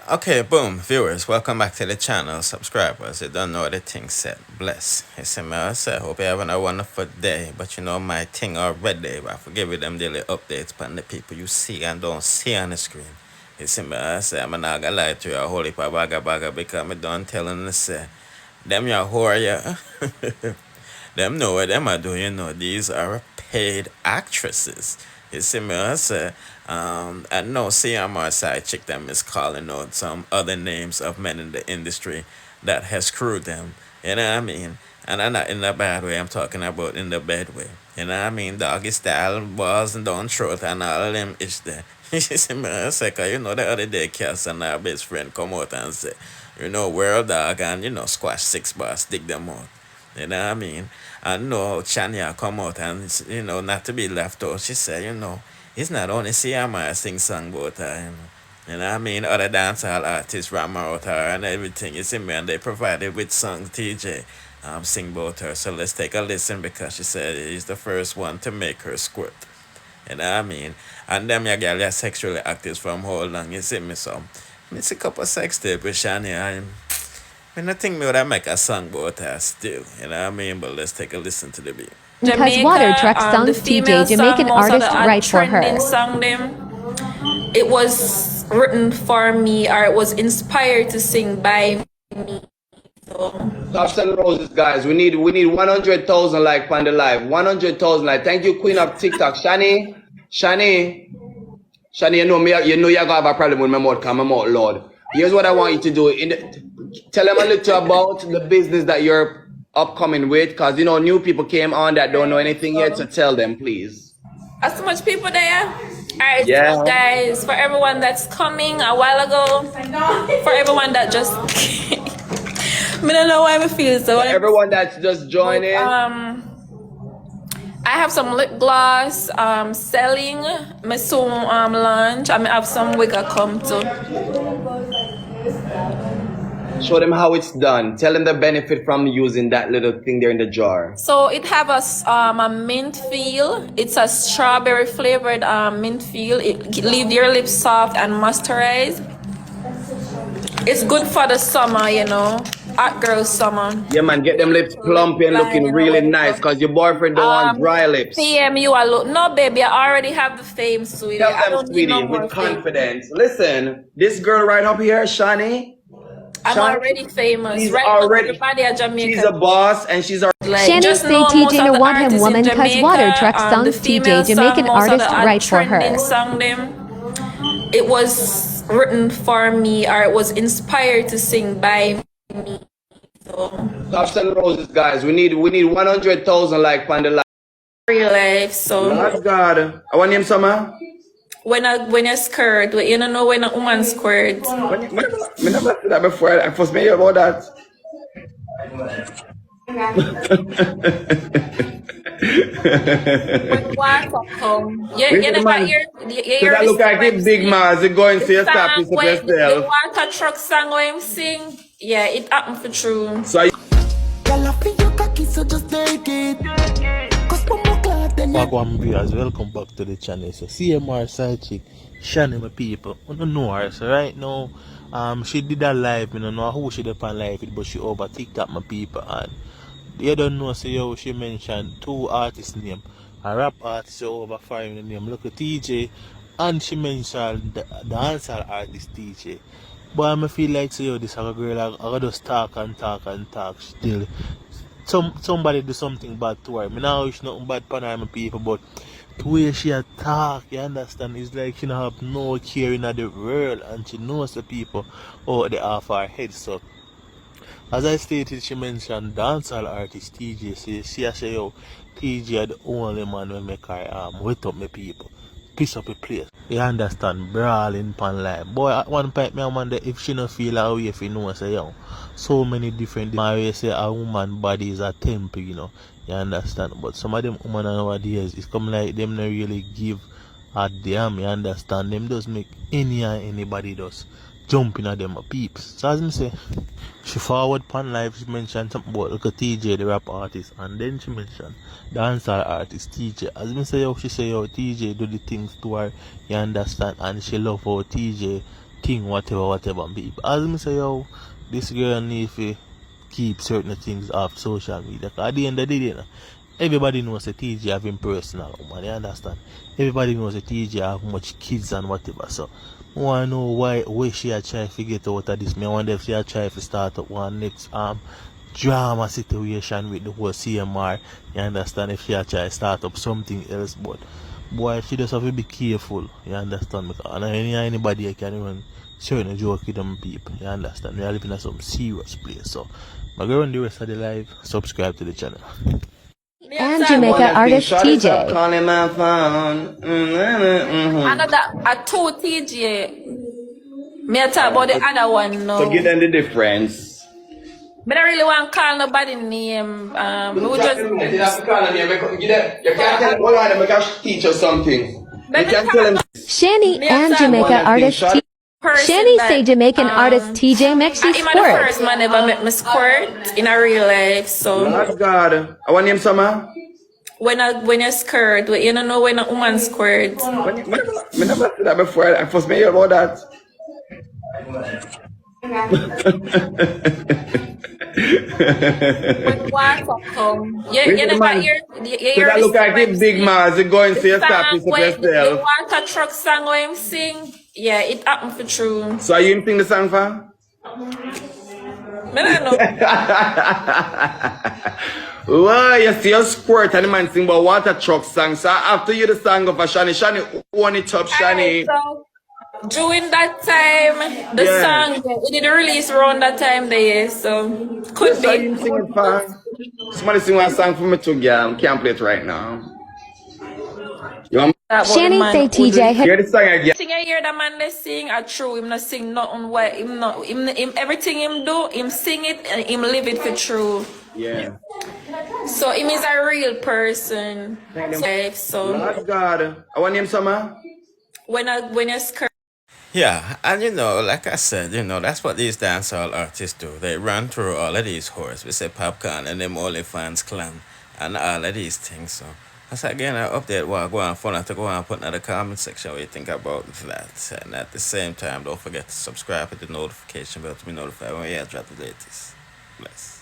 Okay, boom, viewers, welcome back to the channel. Subscribers, you don't know what the thing said. Bless. You see me, I say, hope you're having a wonderful day. But you know my thing already. I forgive you them daily updates on the people you see and don't see on the screen. You see me, I say, I'm not gonna lie to you, a whole heap of baga because I don't tell them to say, them your whore, yeah. Them know what them are doing, you know. These are paid actresses. You see me, I say, I know CMR side chick them is calling out some other names of men in the industry that has screwed them. You know what I mean? And I'm not in the bad way, I'm talking about in the bad way. You know what I mean? Doggy style, balls and down throat and all of them is there. You see me, I say, 'cause you know the other day Cass and our best friend come out and say, you know, wear a dog and, you know, squash 6 bars, dig them out. You know what I mean? I know Shania come out and, you know, not to be left out. She said, you know, it's not only CMR sing song about her, you know. You know what I mean? Other dancehall artists ram out her and everything. You see me? And they provided with songs TJ sing about her. So let's take a listen because she said he's the first one to make her squirt. You know what I mean? And them your girl are sexually active from how long, you see me? So it's a couple sex tape with Shania. I mean, I think me would I make a song about her still, you know what I mean? But let's take a listen to the beat. Because water truck the songs female TJ Jamaican song, most of artist the write for her. trending song them. It was written for me, or it was inspired to sing by me. So. Tops and roses, guys. We need 100,000 like on the live. 100,000 like. Thank you, Queen of TikTok, Shani. Shani, you know me. You know you're gonna have a problem with my mouth, cause my mouth loud. Here's what I want you to do. Tell them a little about the business that you're upcoming with, cause you know new people came on that don't know anything yet. So tell them, please. Are so much people there? Alright, Yeah. so guys, for everyone that's coming a while ago, for everyone that just I don't know why I feel so. Everyone that's just joining. I have some lip gloss selling. My soon launch. I have some wig I come to. Show them how it's done. Tell them the benefit from using that little thing there in the jar. So it have a mint feel. It's a strawberry flavored mint feel. It leave your lips soft and moisturized. It's good for the summer, you know. Hot girl summer. Yeah, man, get them lips plump and looking really nice, cause your boyfriend don't want dry lips. PM you a look. No, baby, I already have the fame, sweetie. Tell I them, don't sweetie, need no more with fame. confidence. Listen, this girl right up here, Shani. I'm already famous. She's Right already. now, everybody at Jamaica. She's a boss, and she's already. Like, Shani just say know most TJ of no the want him artists in woman cause Jamaica, water truck the songs female TJ Jamaican song, most of artist the write for her. trending song them. It was written for me, or it was inspired to sing by me. So Tops and roses, guys. We need 100,000 like on the live. real life. So Lord God, I want him summer. when you skirt, you don't know when a woman squirt. I never said that before. I first hear about that. When water come, you Listen, never man. hear. So that look like it big Mars. You go and see your stop piece of When the yourself. water truck song when him sing, yeah, it happened for true. So I Wagwan viewers, welcome back to the channel. So CMR side chick, SHANI my people. I don't know her. So right now, she did a live. I don't know who she did on live, but she over TikTok my people. And you don't know, so yo, she mentioned 2 artists name. A rap artist over 5 in the name. Look at TJ, and she mentioned the dancehall artist TJ. But I feel like so yo, this other girl I just talk and talk and talk still. Somebody do something bad to her. I now wish nothing bad for her, my people, but the way she attack, you understand, it's like she don't have no care in the world, and she knows the people out there off her head. So as I stated, she mentioned dancehall artist TJ. So she say yo, TJ are the only man will make her wet up my people, piss up a place. You understand, brawling pan life. Boy, at one point me I wonder if she no feel her way if you know say yo. So many different way say a woman body is a temple, you know. You understand? But some of them women nowadays it's come like them not really give a damn, you understand? Them just make anybody does jumping at them peeps. So as me say, she forward pan life, she mentioned something about look at TJ the rap artist, and then she mentioned dancehall artist TJ. As me say yo, she say yo TJ do the things to her, you understand, and she love how TJ thing, whatever, people. As me say, yo, this girl need to keep certain things off social media. 'Cause at the end of the day, you know, everybody knows that TJ have him personal, man. You understand? Everybody knows that TJ have much kids and whatever. So, I want to know why she a try to get out of this. I wonder if she a try to start up one next drama situation with the whole CMR. You understand? If she a try to start up something else, but boy, she just have to be careful. You understand? Because anybody can even certain joke with them people. You understand? We are living in some serious place. So, I go on the rest of the live. Subscribe to the channel. And Jamaica artist TJ. Calling my phone. Another a two TJ. Me a talk about the other one now. So give them the difference. But I really want to call nobody name. We just You can't tell them, hold on, I can teach us something. You can tell them. SHANI and Jamaica artist TJ. SHANI say Jamaican artist TJ makes you I'm the squirt. first man ever make me squirt in a real life. So Lord God. I want name summer. when you squirt, you don't know when a woman squirt. I never said that before. I first hear about that. When water come, you never hear. You hear That this look like when a big man. You going to your stop song piece of when the yourself. water truck song when him sing. Yeah, it happened for true. So are you sing the song for? Me don't know. Well, you see a squirt and the man sing about water truck song. So after you the song of a SHANI, SHANI own it up, SHANI. So, during that time, the song it did release around that time there, so could So you be. sing it for? Somebody sing one song for me too, girl. Can't play it right now. You want SHANI say TJ hear the song again? Sing I hear that man they sing, I true him not sing nothing what him everything him do, him sing it and him live it for true. Yeah. So him is a real person. So Lord God. I want name summer. when you skirt. Yeah, and you know, like I said, you know, that's what these dancehall artists do. They run through all of these whores. We say Popcorn and them OnlyFans clan and all of these things. So that's again an update what I go on phone to go and put in the comment section what you think about that. And at the same time, don't forget to subscribe with the notification bell to be notified when we drop the latest. Bless.